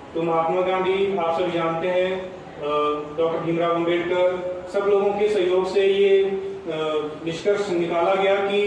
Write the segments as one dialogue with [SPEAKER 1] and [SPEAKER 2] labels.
[SPEAKER 1] तो महात्मा गांधी आप सब जानते हैं, डॉक्टर भीमराव अंबेडकर, सब लोगों के सहयोग से ये निष्कर्ष निकाला गया कि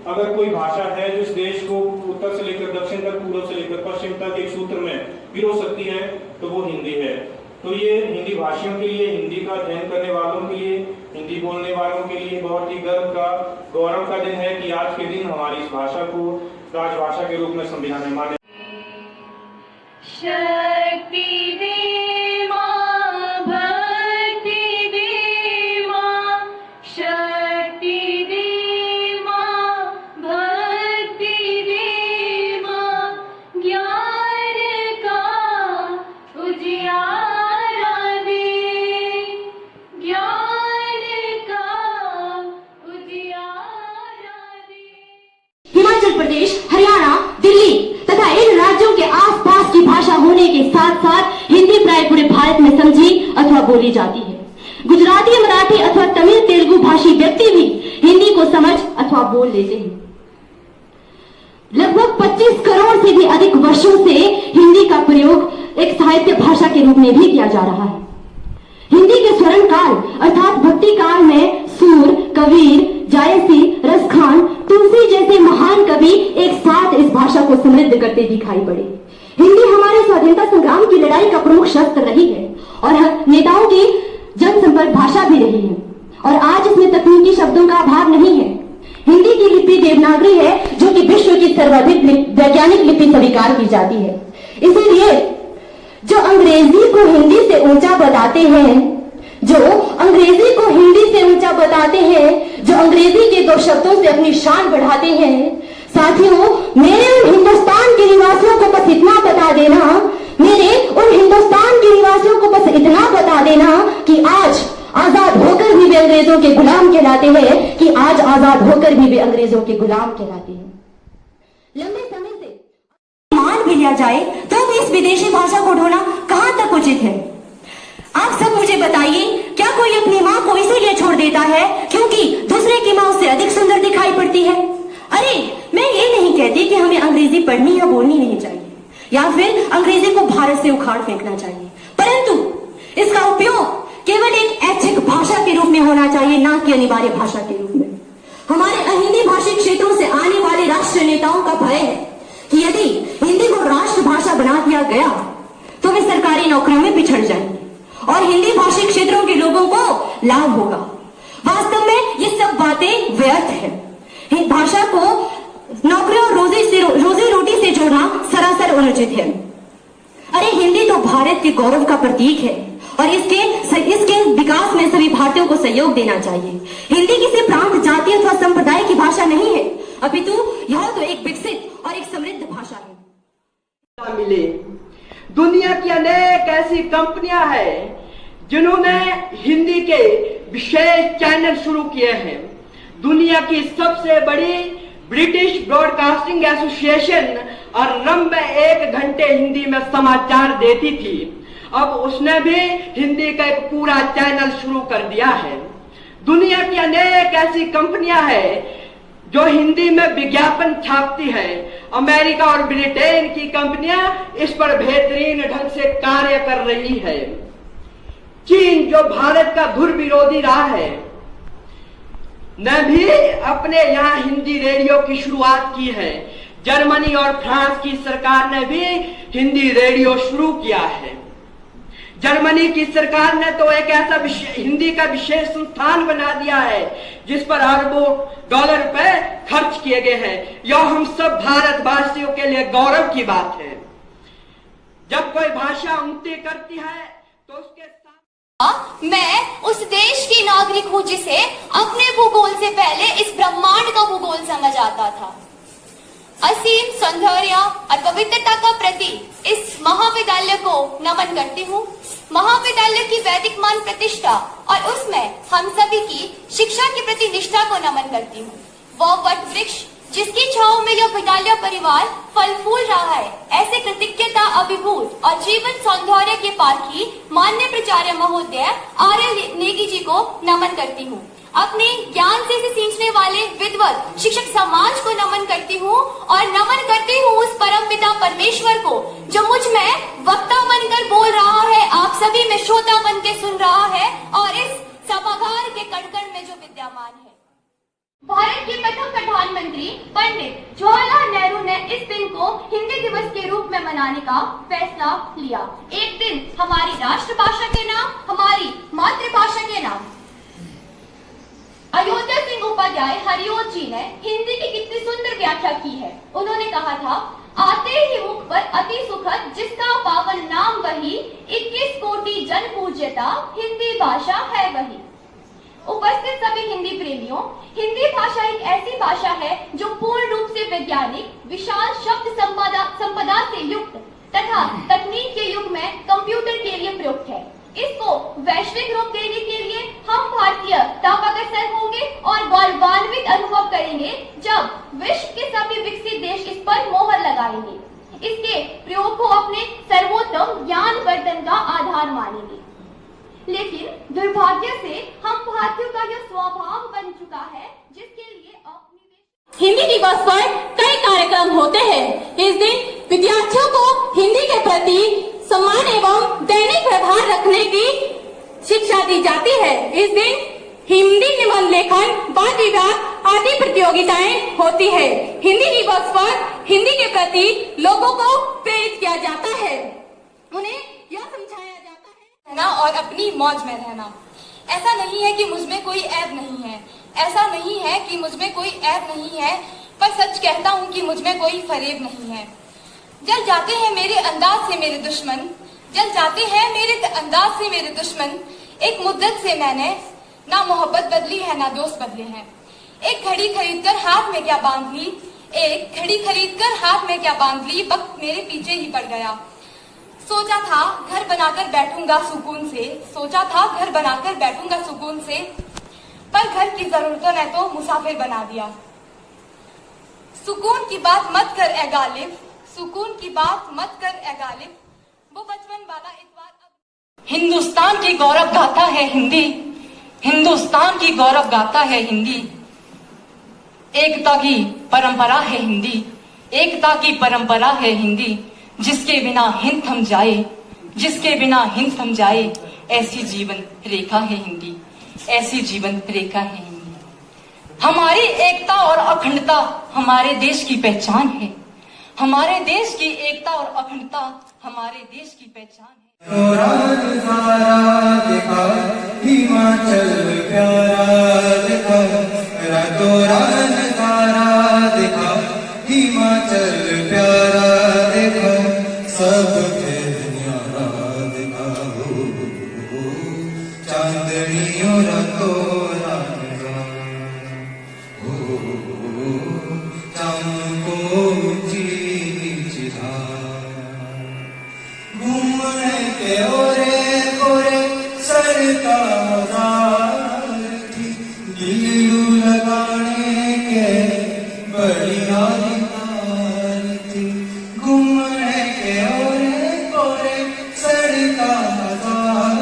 [SPEAKER 1] अगर कोई भाषा है जो इस देश को उत्तर से लेकर दक्षिण तक, पूर्व से लेकर पश्चिम तक एक सूत्र में पिरो सकती है तो वो हिंदी है। तो ये हिंदी भाषियों के लिए, हिंदी का अध्ययन करने वालों के लिए, हिंदी बोलने वालों के लिए बहुत ही गौरव का दिन है कि आज के दिन हमारी इस भाषा को राजभाषा के रूप में संविधान में मान्य।
[SPEAKER 2] शक्ति दे मां, भक्ति दे मां, शक्ति दे मां, भक्ति दे मां, ज्ञान का उजियारा दे, ज्ञान का उजियारा दे।
[SPEAKER 3] हिमाचल प्रदेश, हरियाणा, दिल्ली तथा इन राज्यों के आसपास की भाषा होने के साथ साथ हिंदी प्राय पूरे भारत में समझी अथवा बोली जाती है। गुजराती, मराठी अथवा तमिल, तेलुगु भाषी व्यक्ति भी हिंदी को समझ अथवा बोल लेते हैं। लगभग 25 करोड़ से भी अधिक वर्षों से हिंदी का प्रयोग एक साहित्य भाषा के रूप में भी किया जा रहा है। हिंदी के स्वर्ण काल अर्थात भक्ति काल में सूर, कबीर, जायसी, रसखान, तुलसी जैसे महान कवि एक साथ इस भाषा को समृद्ध करते दिखाई पड़े। हिंदी हमारे स्वाधीनता संग्राम की लड़ाई का प्रमुख शस्त्र रही है और नेताओं की जनसंपर्क भाषा भी रही है और आज इसमें तकनीकी शब्दों का अभाव नहीं है। हिंदी की लिपि देवनागरी है जो कि विश्व की सर्वाधिक वैज्ञानिक लिपि स्वीकार की जाती है। इसीलिए जो अंग्रेजी को हिंदी से ऊंचा बताते हैं, जो अंग्रेजी को हिंदी से ऊंचा बताते हैं, जो अंग्रेजी के दो शब्दों से अपनी शान बढ़ाते हैं, साथियों मेरे उन हिंदुस्तान के निवासियों को बस इतना बता देना, मेरे उन हिंदुस्तान के निवासियों को बस इतना बता देना कि आज आजाद होकर भी वे अंग्रेजों के गुलाम कहलाते हैं, कि आज आजाद होकर भी वे अंग्रेजों के गुलाम कहलाते हैं। लंबे समय से मान भी लिया जाए तो भी इस विदेशी भाषा को ढोना कहां तक उचित है? आप सब मुझे बताइए, क्या कोई अपनी माँ को इसीलिए छोड़ देता है क्योंकि दूसरे की माँ उससे अधिक सुंदर दिखाई पड़ती है? अरे मैं ये नहीं कहती कि हमें अंग्रेजी पढ़नी या बोलनी नहीं चाहिए या फिर अंग्रेजी को भारत से उखाड़ फेंकना चाहिए, परंतु इसका उपयोग केवल एक ऐच्छिक भाषा के रूप में होना चाहिए, ना कि अनिवार्य भाषा के रूप में। हमारे अहिंदी भाषी क्षेत्रों से आने वाले राष्ट्रीय नेताओं का भय है कि यदि हिंदी को राष्ट्रभाषा बना दिया गया तो वे सरकारी नौकरियों में पिछड़ जाएंगे और हिंदी भाषी क्षेत्रों के लोगों को लाभ होगा। वास्तव में ये सब बातें व्यर्थ है। भाषा को नौकरी और रोजी रोटी से जोड़ना सरासर अनुचित है। अरे हिंदी तो भारत के गौरव का प्रतीक है और इसके विकास में सभी भारतीयों को सहयोग देना चाहिए। हिंदी किसी प्रांत, जाति अथवा संप्रदाय की भाषा नहीं है, अपितु यह तो एक विकसित और एक समृद्ध भाषा है।
[SPEAKER 4] मिले दुनिया की अनेक ऐसी कंपनियां हैं जिन्होंने हिंदी के विशेष चैनल शुरू किए हैं। दुनिया की सबसे बड़ी ब्रिटिश ब्रॉडकास्टिंग एसोसिएशन आरंभ में 1 घंटे हिंदी में समाचार देती थी, अब उसने भी हिंदी का एक पूरा चैनल शुरू कर दिया है। दुनिया की अनेक ऐसी कंपनियां हैं जो हिंदी में विज्ञापन छापती है। अमेरिका और ब्रिटेन की कंपनियां इस पर बेहतरीन ढंग से कार्य कर रही है। चीन जो भारत का धुर विरोधी रहा है ने भी अपने यहाँ हिंदी रेडियो की शुरुआत की है। जर्मनी और फ्रांस की सरकार ने भी हिंदी रेडियो शुरू किया है। जर्मनी की सरकार ने तो एक ऐसा हिंदी का विशेष संस्थान बना दिया है जिस पर अरबों डॉलर रुपए खर्च किए गए हैं। यह हम सब भारतवासियों के लिए गौरव की बात है। जब कोई भाषा उन्नति करती है तो उसके साथ
[SPEAKER 5] मैं उस देश की नागरिक हूँ जिसे अपने भूगोल से पहले इस ब्रह्मांड का भूगोल समझ आता था। असीम सौंदर्य और पवित्रता का प्रतीक इस महाविद्यालय को नमन करती हूँ। महाविद्यालय की वैदिक मान प्रतिष्ठा और उसमें हम सभी की शिक्षा के प्रति निष्ठा को नमन करती हूँ। वह वट वृक्ष जिसकी छांव में यह विद्यालय परिवार फल फूल रहा है, ऐसे कृतज्ञता अभिभूत और जीवन सौंदर्य के पारखी मान्य प्राचार्य महोदय आर्य नेगी जी को नमन करती हूँ। अपने ज्ञान से सींचने वाले विद्वत शिक्षक समाज को नमन करती हूँ और नमन करती हूँ उस परम पिता परमेश्वर को जो मुझ में वक्ता बन बनकर बोल रहा है, आप सभी में श्रोता बन के सुन रहा है और इस सभागार के कण-कण में जो विद्यमान है। भारत के प्रथम प्रधानमंत्री पंडित जवाहरलाल नेहरू ने इस दिन को हिंदी दिवस के रूप में मनाने का फैसला लिया। एक दिन हमारी राष्ट्रभाषा के नाम, हमारी मातृभाषा के नाम। अयोध्या सिंह उपाध्याय हरिओत जी ने हिंदी की कितनी सुंदर व्याख्या की है। उन्होंने कहा था, आते ही मुख पर अति सुखद जिसका पावन नाम वही, 21 कोटि जन पूज्यता हिंदी भाषा है वही। उपस्थित सभी हिंदी प्रेमियों, हिंदी भाषा एक ऐसी भाषा है जो पूर्ण रूप से वैज्ञानिक, विशाल शब्द संपदा से युक्त तथा तकनीक के युग में कंप्यूटर के लिए प्रयुक्त है। इसको वैश्विक रूप देने के लिए हम भारतीय तवागसर होंगे और गौरवान्वित अनुभव करेंगे जब विश्व के सभी विकसित देश इस पर मोहर लगाएंगे, इसके प्रयोग को अपने सर्वोत्तम ज्ञान वर्धन का आधार मानेंगे। लेकिन दुर्भाग्य से हम भारतीयों का यह स्वभाव बन चुका है जिसके लिए
[SPEAKER 3] हिंदी दिवस पर कई कार्यक्रम होते हैं। इस दिन विद्यार्थियों को हिंदी के प्रति सम्मान एवं दैनिक व्यवहार रखने की शिक्षा दी जाती है। इस दिन हिंदी निबंध लेखन, वाद विवाद आदि प्रतियोगिताएं होती है। हिंदी दिवस पर हिंदी के प्रति लोगों को प्रेरित किया जाता है, उन्हें यह समझाया जाता है
[SPEAKER 5] रहना और अपनी मौज में रहना। ऐसा नहीं है कि मुझमें कोई ऐब नहीं है, ऐसा नहीं है कि मुझमें कोई ऐब नहीं है, पर सच कहता हूँ कि मुझमें कोई फरेब नहीं है। जल जाते हैं मेरे अंदाज से मेरे दुश्मन, जल जाते हैं मेरे अंदाज से मेरे दुश्मन। एक मुद्दत से मैंने ना मोहब्बत बदली है ना दोस्त बदले हैं। एक घड़ी खरीदकर हाथ में क्या बांध ली, एक घड़ी खरीदकर हाथ में क्या बांध ली, वक्त मेरे पीछे ही पड़ गया। सोचा था घर बनाकर बैठूंगा सुकून से, सोचा था घर बनाकर बैठूंगा सुकून से, पर घर की जरूरतों ने तो मुसाफिर बना दिया। सुकून की बात मत कर ए गालिब, सुकून की बात मत कर ए गालिब, वो बचपन वाला इतवार अब।
[SPEAKER 6] हिंदुस्तान की गौरव गाथा है हिंदी, हिंदुस्तान की गौरव गाथा है हिंदी। एकता की परंपरा है हिंदी, एकता की परंपरा है हिंदी। जिसके बिना हिंद थम जाए, जिसके बिना हिंद थम जाए, ऐसी जीवन रेखा है हिंदी, ऐसी जीवन रेखा है हिंदी। हमारी एकता और अखंडता हमारे देश की पहचान है, हमारे देश की एकता और अखंडता हमारे देश की पहचान है।
[SPEAKER 7] देखा हिमाचल प्यारा देखा, रातों रात तारा देखा हिमाचल प्यारा देखा, सब न्यारा देखा चांदनियों रातों रात चांदो चिरा घूमने के ओरे ओरे सरकार थी, गिल्लू लगाने के बढ़िया थी। घूमने के ओरे ओरे सरकार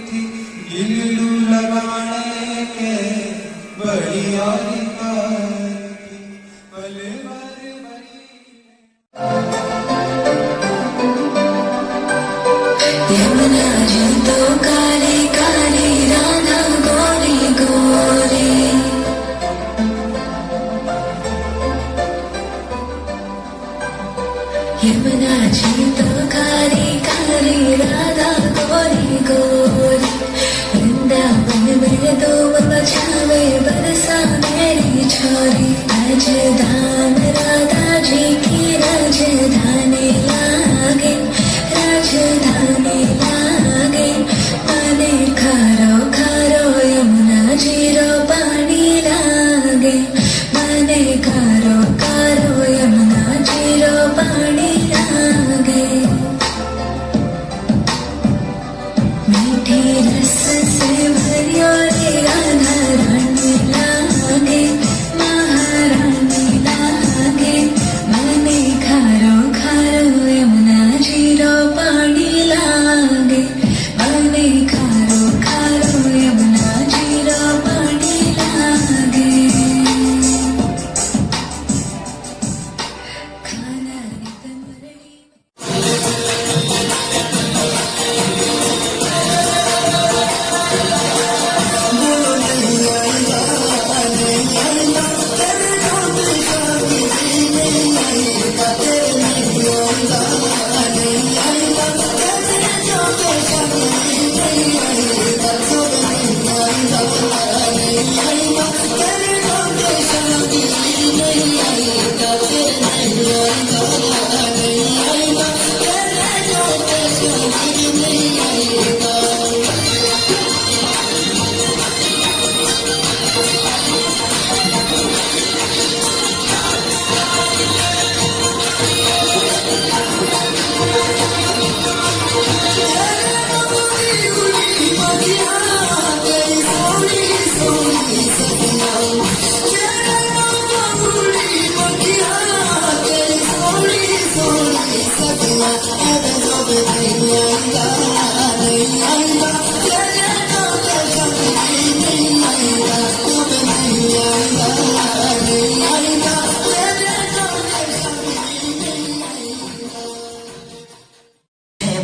[SPEAKER 7] थी, गिल्लू लगाने के बढ़िया
[SPEAKER 8] यमुना जी तो काली काली, राधा गोरी गोरी। यमुना जी तो काली काली, राधा गोरी गोरी। वृंदावन में दो बछावे बरसा मेरी छोरी। राजधान राधा जी की राजधानी लागे, राजधानी लागे।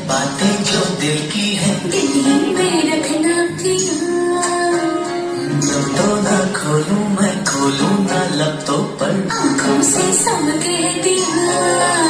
[SPEAKER 7] बातें जो दिल की है
[SPEAKER 8] दिल में रखना पिया,
[SPEAKER 7] तो ना खोलूं मैं खोलूं ना लफ्तों पर
[SPEAKER 8] आंखों से सब कह दिया